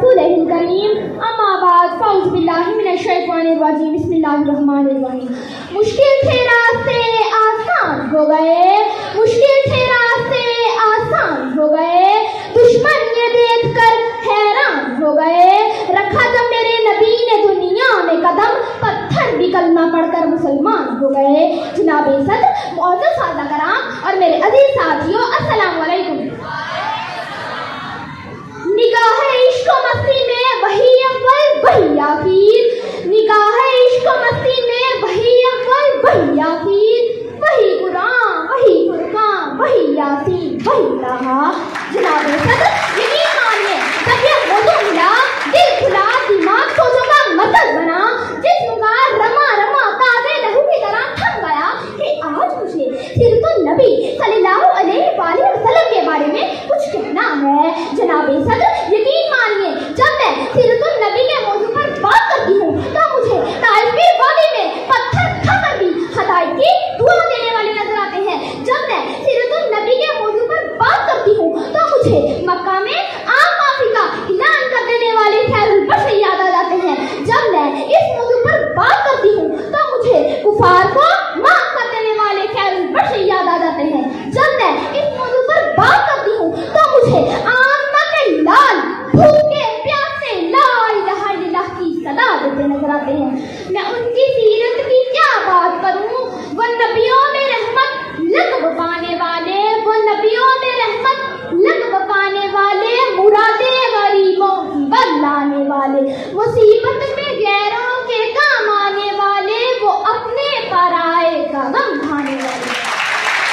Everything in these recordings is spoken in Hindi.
रसूलिहिल करीम, अम्मा बाद, फ़ौज़ बिल्लाहि मिनश शैतानिर रजीम, बिस्मिल्लाहिर रहमानिर रहीम। मुश्किल थे रास्ते आसान हो गए, मुश्किल थे रास्ते आसान हो गए, दुश्मन ये देखकर हैरान हो गए। रखा जब मेरे नबी ने दुनिया में कदम, पत्थर भी कलमा पढ़कर मुसलमान हो गए। जनाब सद मौजूद सादा कराम और मेरे अजीज साथियों, अस्सलाम वालेकुम। निगाह इश्क मस्ती में वही अव्वल वही आखिर, निगाह इश्क मस्ती में वही अव्वल वही आखिर, वही कुरान वही फुरकान वही यासीन वही रहा। जनाब सद यकीन मानिए, जब ये मौजू मिला, दिल खुला, दिमाग सोचों का मतलब बना, जिस्म का रमा रमा ताज़े लहू की तरह थम गया कि आज मुझे सीरतुन नबी सल्लल्लाहु अलैहि वसल्लम के बारे में कुछ कहना है। जनाब सद यकीन मानिए, जब मैं सीरतुन नबी के मौजू पर बात करती हूँ तो मुझे ताइफ की वादी में पत्थर खाकर भी हिदायत की दुआ देने वाले नजर आते हैं। जब मैं सीरतुन नबी के मौजू पर बात करती हूँ तो मुझे मक्का में आम माफी का ऐलान कर देने वाले खैरुल बशर याद आ जाते हैं। जब मैं इस मौजू पर बात करती हूँ तो मुझे कुफार को माफ कर देने वाले खैरुल बशर याद आ जाते हैं। जब मैं इस मौजू पर बात करती हूँ तो मुझे लाल भूखे प्यासे ला इलाहा इल्लल्लाह की सदा देते नजर आते हैं। मैं उनकी सीरत की क्या बात करूं, वो नबियों में रहमत लक़ब पाने वाले, वो नबियों में रहमत लक़ब पाने वाले, मुरादे गरीबों की बदलाने वाले, मुसीबत में गैरों के काम आने वाले, वो अपने पराए का गम खाने वाले।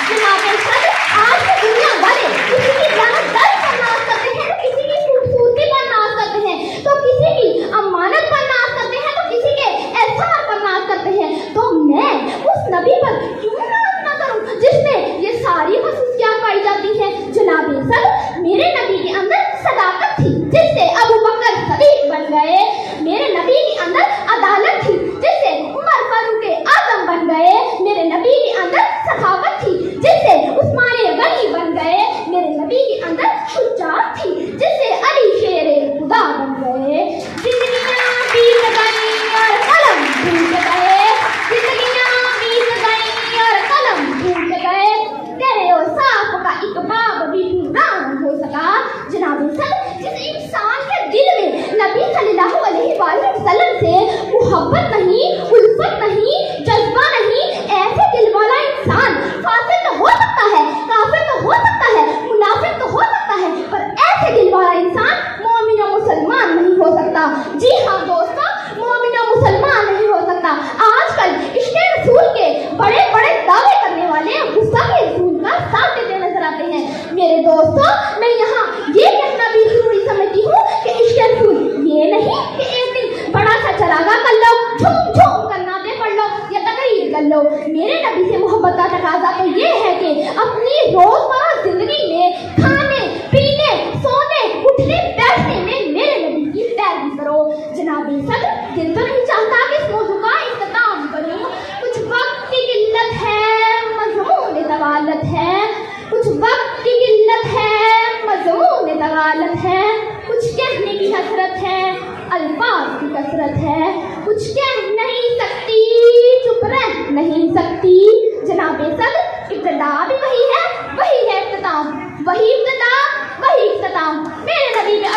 जनाब सद आज की दुनिया वाले किसी की जानदारी पर नाज करते हैं तो किसी की खूबसूरती पर नाज करते हैं, तो किसी की अमानत पर नाज करते हैं, तो किसी के एहसान पर नाज करते हैं। तो मैं उस नबी पर क्यों नाज ना करूं जिसमें ये सारी खसूसियात पाई जाती हैं। जनाब सद मेरे नबी के अंदर सदाकत थी जिससे अबू बकर सदीक बन गए, मेरे नबी के अंदर अदालत थी जिससे उमर फारूक आजम बन गए, मेरे नबी के अंदर सखावत थी जिससे उस्मान गनी बन गए, मेरे नबी के अंदर शुजाअत थी जिससे अली शेरे खुदा बन गए। जिंदगियां बीत गई और कलम भूल गए, जिंदगियां बीत गई और कलम भूल गए, तेरे और साफ का एक बाब भी पूरा हो सका। जनाब सद जिस इंसान के दिल में नबी सल्लल्लाहु अलैहि वसल्लम से मोहब्बत नहीं, उल्फत नहीं, जज्बा नहीं, ऐसे दिल वाला इंसान फासिक तो हो सकता है, काफिर तो हो सकता है, मुनाफिक तो हो सकता है, पर ऐसे दिल वाला इंसान मोमिन और मुसलमान नहीं हो सकता। जी हाँ दोस्तों, मोमिन और मुसलमान नहीं हो सकता। आजकल इश्क़े रसूल के बड़े बड़े दावे करने वाले गुस्ताखे रसूल का साथ देते नजर आते हैं। मेरे दोस्तों, मैं यहाँ ये कहना भी जरूरी समझती हूँ कि इश्क़े रसूल ये नहीं कि एक दिन बड़ा सा चरागा कर लो, झूम झूम कर नाते पढ़ लो या तकरीर कर लो। मेरे नबी से मोहब्बत का तकाजा तो ये है कि अपनी रोजमर्रा जिंदगी में खाने पीने सोने उठने बैठने में मेरे नबी की पैरवी करो। जनाब सद दिल तो नहीं चाहता कि इस मौजू का इख्तिताम करूं, कुछ वक्त की किल्लत है, मज़मून तवालत है, कुछ वक्त की किल्लत है, मज़मून तवालत है, कुछ कहने की हसरत है, अल्फाज की कसरत है, कुछ कह नहीं सकती, चुप रह नहीं सकती। जनाब सद इब्तिदा भी वही है इख्तिताम, वही इब्तिदा वही इख्तिताम। मेरे नबी में